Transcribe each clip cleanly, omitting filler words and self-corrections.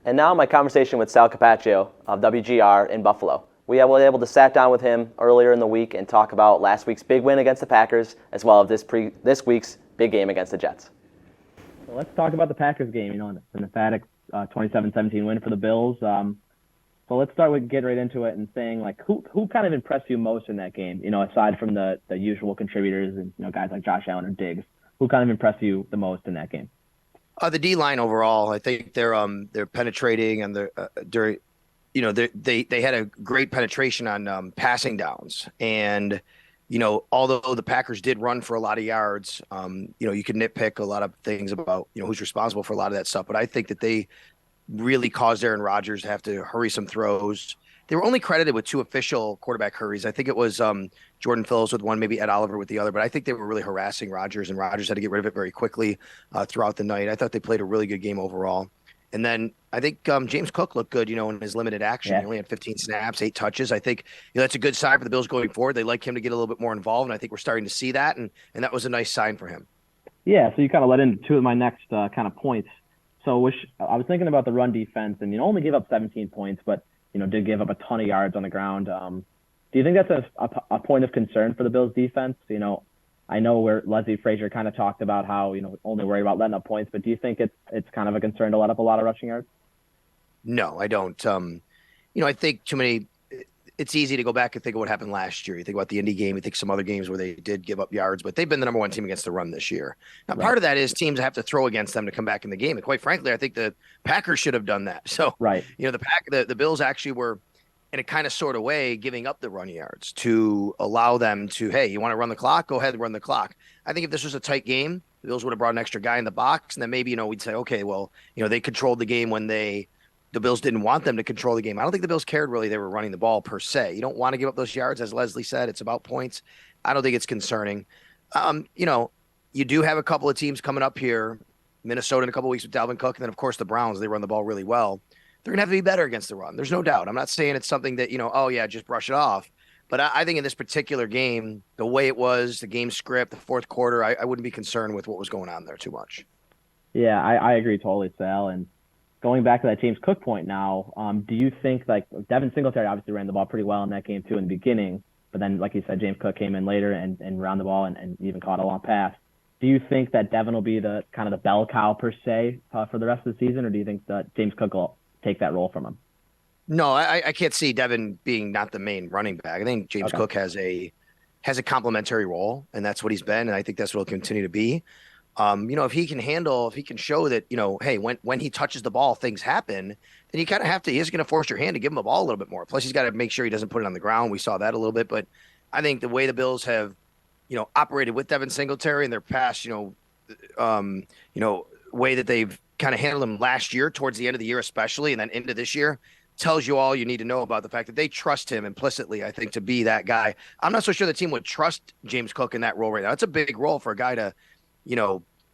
And now my conversation with Sal Capaccio of WGR in Buffalo. We were able to sat down with him earlier in the week and talk about last week's big win against the Packers, as well as this week's big game against the Jets. So let's talk about the Packers game. An emphatic 27-17 win for the Bills. So let's start with getting right into it and saying, like, who kind of impressed you most in that game? Aside from the usual contributors and guys like Josh Allen or Diggs, who kind of impressed you the most in that game? The D line overall, I think they're penetrating and they had a great penetration on passing downs. And although the Packers did run for a lot of yards, you could nitpick a lot of things about who's responsible for a lot of that stuff. But I think that they really caused Aaron Rodgers to have to hurry some throws. They were only credited with 2 official quarterback hurries. I think it was Jordan Phillips with one, maybe Ed Oliver with the other. But I think they were really harassing Rodgers, and Rodgers had to get rid of it very quickly throughout the night. I thought they played a really good game overall. And then I think James Cook looked good, in his limited action. Yeah. He only had 15 snaps, 8 touches. I think that's a good sign for the Bills going forward. They like him to get a little bit more involved, and I think we're starting to see that, and that was a nice sign for him. Yeah, so you kind of led into 2 of my next kind of points. So I was thinking about the run defense, and only gave up 17 points, but did give up a ton of yards on the ground. Do you think that's a point of concern for the Bills defense? I know where Leslie Frazier kind of talked about how, only worried about letting up points, but do you think it's kind of a concern to let up a lot of rushing yards? No, I don't. I think too many. It's easy to go back and think of what happened last year. You think about the Indy game, you think some other games where they did give up yards, but they've been the number 1 team against the run this year. Now, part of that is teams have to throw against them to come back in the game. And quite frankly, I think the Packers should have done that. So, right. The Bills actually were, in a kind of sort of way, giving up the run yards to allow them to, hey, you want to run the clock? Go ahead and run the clock. I think if this was a tight game, the Bills would have brought an extra guy in the box, and then maybe, we'd say, okay, well, they controlled the game when the Bills didn't want them to control the game. I don't think the Bills cared really they were running the ball per se. You don't want to give up those yards, as Leslie said. It's about points. I don't think it's concerning. You do have a couple of teams coming up here, Minnesota in a couple of weeks with Dalvin Cook, and then, of course, the Browns. They run the ball really well. They're going to have to be better against the run. There's no doubt. I'm not saying it's something that, just brush it off. But I think in this particular game, the way it was, the game script, the fourth quarter, I wouldn't be concerned with what was going on there too much. Yeah, I agree totally, Sal. And going back to that James Cook point now, do you think, like, Devin Singletary obviously ran the ball pretty well in that game too in the beginning, but then, like you said, James Cook came in later and ran the ball and even caught a long pass. Do you think that Devin will be the kind of the bell cow per se for the rest of the season, or do you think that James Cook will take that role from him? No, I can't see Devin being not the main running back. I think James Cook has a complementary role, and that's what he's been, and I think that's what he'll continue to be. If he can show that, hey, when he touches the ball, things happen, then you kind of he's going to force your hand to give him the ball a little bit more. Plus, he's got to make sure he doesn't put it on the ground. We saw that a little bit, but I think the way the Bills have, operated with Devin Singletary in their past, way that they've kind of handled him last year towards the end of the year, especially, and then into this year, tells you all you need to know about the fact that they trust him implicitly, I think, to be that guy. I'm not so sure the team would trust James Cook in that role right now. It's a big role for a guy to,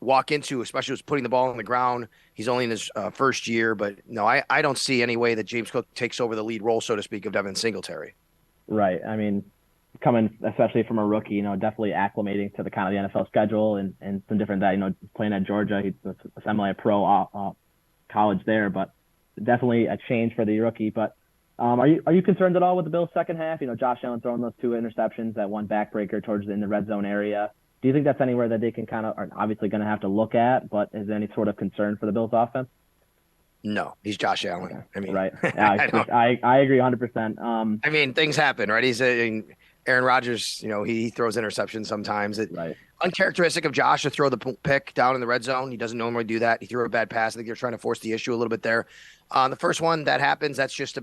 walk into, especially with putting the ball on the ground. He's only in his first year, but no, I don't see any way that James Cook takes over the lead role, so to speak, of Devin Singletary. Right. I mean, coming especially from a rookie, definitely acclimating to the kind of the NFL schedule and some different that, playing at Georgia, he's a semi-pro college there, but definitely a change for the rookie. But are you concerned at all with the Bills' second half? Josh Allen throwing those 2 interceptions, that one backbreaker in the red zone area. Do you think that's anywhere that they can are obviously going to have to look at, but is there any sort of concern for the Bills' offense? No, he's Josh Allen. Okay. I mean, right. Yeah, I agree 100%. I mean, things happen, right? Aaron Rodgers, he throws interceptions sometimes. Right. Uncharacteristic of Josh to throw the pick down in the red zone. He doesn't normally do that. He threw a bad pass. I think they're trying to force the issue a little bit there. The first one that happens, that was just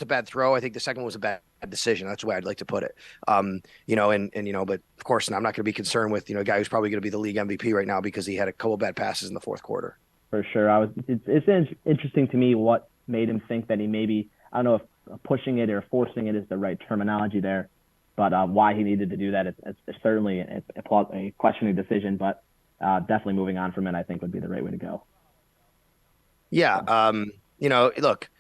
a bad throw. I think the second one was a bad decision. That's the way I'd like to put it. But of course, I'm not going to be concerned with, a guy who's probably going to be the league MVP right now because he had a couple bad passes in the fourth quarter. For sure. It's interesting to me what made him think that he maybe, I don't know if pushing it or forcing it is the right terminology there, but why he needed to do that is certainly a questioning decision, but definitely moving on from it, I think, would be the right way to go. Yeah. Look,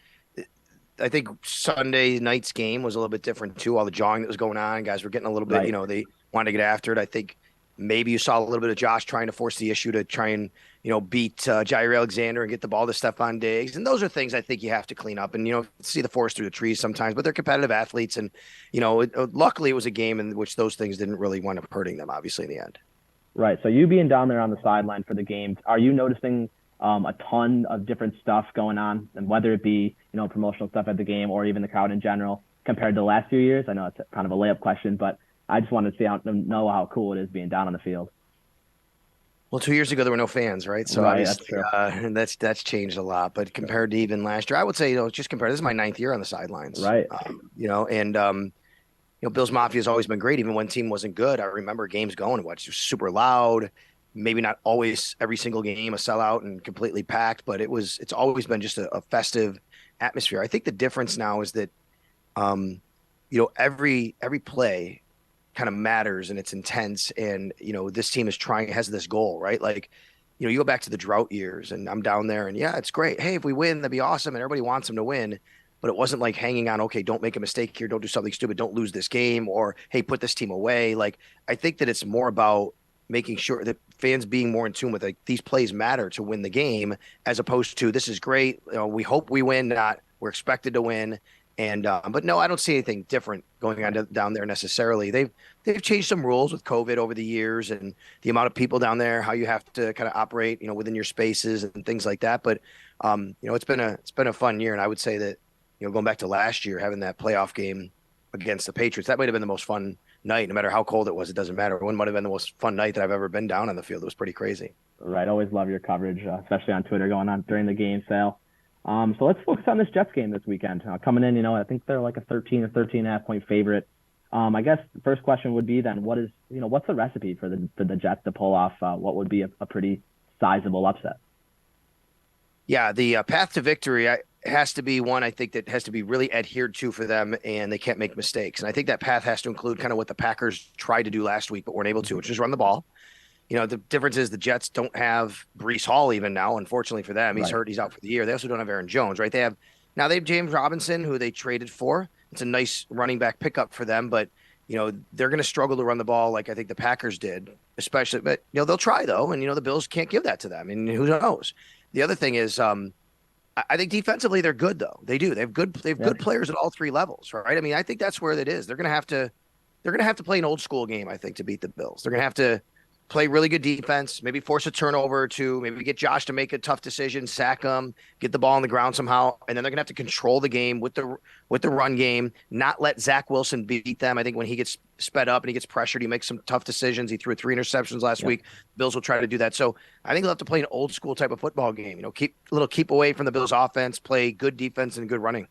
I think Sunday night's game was a little bit different too. All the jawing that was going on, guys were getting a little bit, they wanted to get after it. I think maybe you saw a little bit of Josh trying to force the issue to try and, beat Jair Alexander and get the ball to Stephon Diggs. And those are things I think you have to clean up and, see the forest through the trees sometimes, but they're competitive athletes. And, luckily it was a game in which those things didn't really wind up hurting them, obviously, in the end. Right. So you being down there on the sideline for the games, are you noticing a ton of different stuff going on, and whether it be, promotional stuff at the game or even the crowd in general compared to the last few years? I know it's kind of a layup question, but I just wanted to know how cool it is being down on the field. Well, 2 years ago there were no fans, right? So Right, obviously, and that's changed a lot. But compared to even last year, I would say, just compared. This is my 9th year on the sidelines, Right. Bills Mafia has always been great, even when team wasn't good. I remember games going, what, just super loud. Maybe not always every single game a sellout and completely packed, but it's always been just a festive atmosphere. I think the difference now is that, every play kind of matters and it's intense. And, this team has this goal, right? Like, you go back to the drought years and I'm down there and yeah, it's great. Hey, if we win, that'd be awesome. And everybody wants them to win, but it wasn't like hanging on, okay, don't make a mistake here. Don't do something stupid. Don't lose this game, or, hey, put this team away. Like, I think that it's more about making sure that fans being more in tune with, like, these plays matter to win the game, as opposed to, this is great, we hope we win, not we're expected to win. And but no, I don't see anything different going on down there necessarily. They've changed some rules with COVID over the years and the amount of people down there, how you have to kind of operate, within your spaces and things like that. But it's been a fun year, and I would say that, going back to last year, having that playoff game against the Patriots, that might have been the most fun night. No matter how cold it was, it doesn't matter. One might have been the most fun night that I've ever been down on the field. It was pretty crazy. Right. Always love your coverage, especially on Twitter going on during the game, Sal. So let's focus on this Jets game this weekend. Coming in, I think they're like a 13 or 13.5 point favorite. I guess the first question would be then, what's the recipe for the Jets to pull off what would be a pretty sizable upset? Yeah, the path to victory has to be one, I think, that has to be really adhered to for them, and they can't make mistakes. And I think that path has to include kind of what the Packers tried to do last week but weren't able to, which is run the ball. The difference is the Jets don't have Breece Hall even now, unfortunately for them. He's hurt. He's out for the year. They also don't have Aaron Jones, right? They have James Robinson, who they traded for. It's a nice running back pickup for them, but, they're going to struggle to run the ball like I think the Packers did, especially. But, they'll try, though, and, the Bills can't give that to them. And who knows? The other thing is I think defensively they're good, though. They do. They have good players at all three levels, right? I mean, I think that's where it is. They're going to have to play an old school game, I think, to beat the Bills. They're going to have to play really good defense, maybe force a turnover to maybe get Josh to make a tough decision, sack him, get the ball on the ground somehow. And then they're going to have to control the game with the run game, not let Zach Wilson beat them. I think when he gets sped up and he gets pressured, he makes some tough decisions. He threw 3 interceptions last week. Bills will try to do that. So I think they'll have to play an old school type of football game, keep away from the Bills offense, play good defense and good running.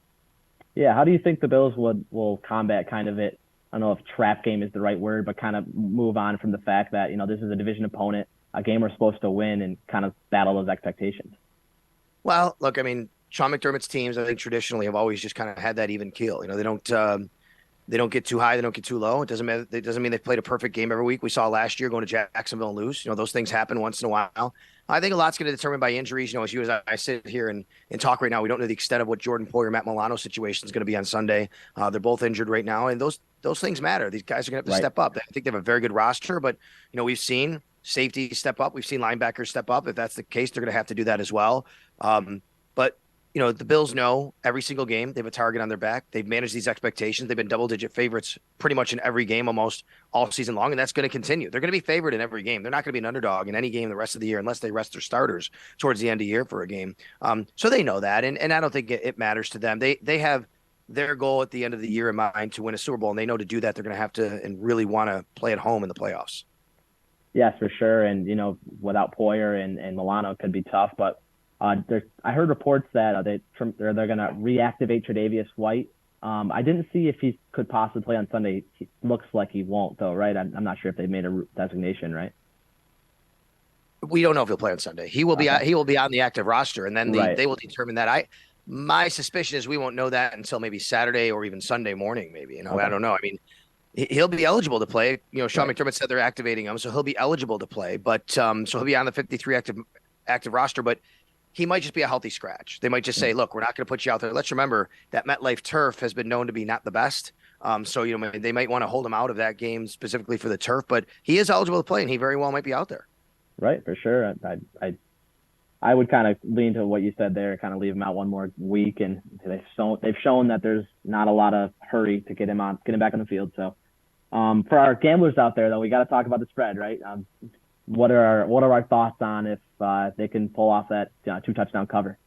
Yeah. How do you think the Bills will combat kind of it? I don't know if trap game is the right word, but kind of move on from the fact that, this is a division opponent, a game we're supposed to win, and kind of battle those expectations. Well, look, I mean, Sean McDermott's teams, I think traditionally have always just kind of had that even keel. They don't get too high, they don't get too low. It doesn't mean they've played a perfect game every week. We saw last year going to Jacksonville and lose. Those things happen once in a while. I think a lot's going to determine by injuries. As I sit here and talk right now, we don't know the extent of what Jordan Poyer, Matt Milano's situation is going to be on Sunday. They're both injured right now, and those things matter. These guys are going to have to step up. I think they have a very good roster, but we've seen safety step up. We've seen linebackers step up. If that's the case, they're going to have to do that as well. But the Bills know every single game they have a target on their back. They've managed these expectations. They've been double-digit favorites pretty much in every game almost all season long, and that's going to continue. They're going to be favored in every game. They're not going to be an underdog in any game the rest of the year unless they rest their starters towards the end of the year for a game. So they know that, and I don't think it matters to them. They have their goal at the end of the year in mind to win a Super Bowl, and they know to do that they're going to have to and really want to play at home in the playoffs. Yes, for sure. And, without Poyer and Milano, it could be tough, but I heard reports that they're going to reactivate TreDavious White. I didn't see if he could possibly play on Sunday. He looks like he won't, though, right? I'm not sure if they've made a designation, right? We don't know if he'll play on Sunday. He will be on the active roster, and then they will determine that. My suspicion is we won't know that until maybe Saturday or even Sunday morning, maybe. I don't know. I mean, he'll be eligible to play. Sean McDermott said they're activating him, so he'll be eligible to play. But so he'll be on the 53 active roster, but he might just be a healthy scratch. They might just say, look, we're not going to put you out there. Let's remember that MetLife turf has been known to be not the best. So, they might want to hold him out of that game specifically for the turf, but he is eligible to play and he very well might be out there. Right. For sure. I I would kind of lean to what you said there, kind of leave him out one more week, and they've shown that there's not a lot of hurry to get him back on the field. So, for our gamblers out there, though, we got to talk about the spread, right? What are our thoughts on if they can pull off that 2-touchdown cover?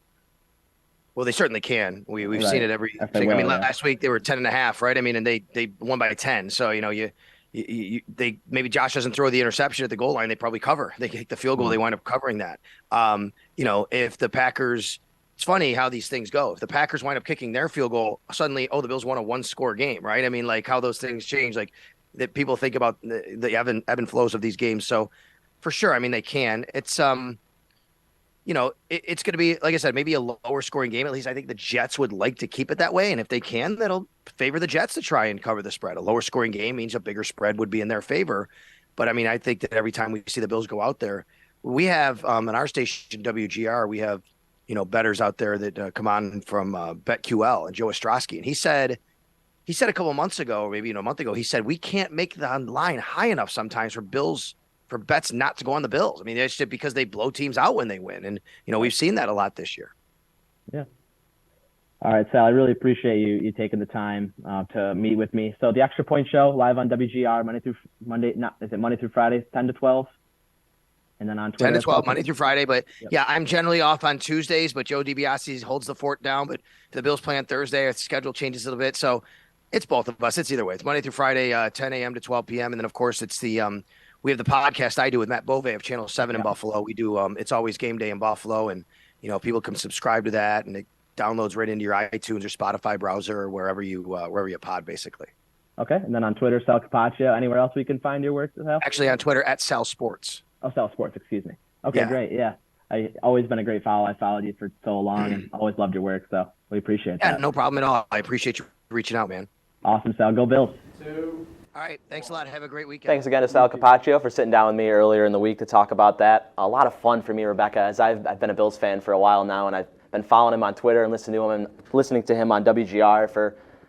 Well, they certainly can. We've Right. seen it every. If they I mean, will, yeah. last week they were 10.5, right? I mean, and they won by 10. So they maybe Josh doesn't throw the interception at the goal line, they probably cover. They kick the field goal, they wind up covering that. If the Packers, it's funny how these things go. If the Packers wind up kicking their field goal, suddenly, the Bills won a 1-score game, right? I mean, like how those things change, like that people think about the ebb and flows of these games. So for sure, I mean, they can. It's it's going to be, like I said, maybe a lower scoring game. At least I think the Jets would like to keep it that way. And if they can, that'll favor the Jets to try and cover the spread. A lower scoring game means a bigger spread would be in their favor. But I mean, I think that every time we see the Bills go out there, we have on our station, WGR, we have, bettors out there that come on from BetQL and Joe Ostrowski. And he said a couple of months ago, or maybe a month ago, he said, we can't make the line high enough sometimes for bets not to go on the Bills. I mean, it's just because they blow teams out when they win. And, we've seen that a lot this year. Yeah. All right, Sal, I really appreciate you taking the time to meet with me. So the Extra Point Show live on WGR Monday through Friday, 10 to 12? And then on Twitter, 10 to 12, Monday through Friday. But yep. Yeah, I'm generally off on Tuesdays, but Joe DiBiase holds the fort down. But if the Bills play on Thursday, our schedule changes a little bit. So it's both of us. It's either way. It's Monday through Friday, 10 a.m. to 12 p.m. And then, of course, it's we have the podcast I do with Matt Bove of Channel 7 in Buffalo. We do It's Always Game Day in Buffalo, and people can subscribe to that, and it downloads right into your iTunes or Spotify browser or wherever you pod, basically. Okay, and then on Twitter, Sal Capaccio. Anywhere else we can find your work, Sal? Actually, on Twitter at Sal Sports. Oh, Sal Sports, excuse me. Okay, Yeah. Great. Yeah, I always been a great follow. I followed you for so long, and always loved your work. So we appreciate that. Yeah, no problem at all. I appreciate you reaching out, man. Awesome, Sal. Go Bills. All right. Thanks a lot. Have a great weekend. Thanks again to Sal Capaccio for sitting down with me earlier in the week to talk about that. A lot of fun for me, Rebecca, as I've been a Bills fan for a while now, and I've been following him on Twitter and listening to him on WGR for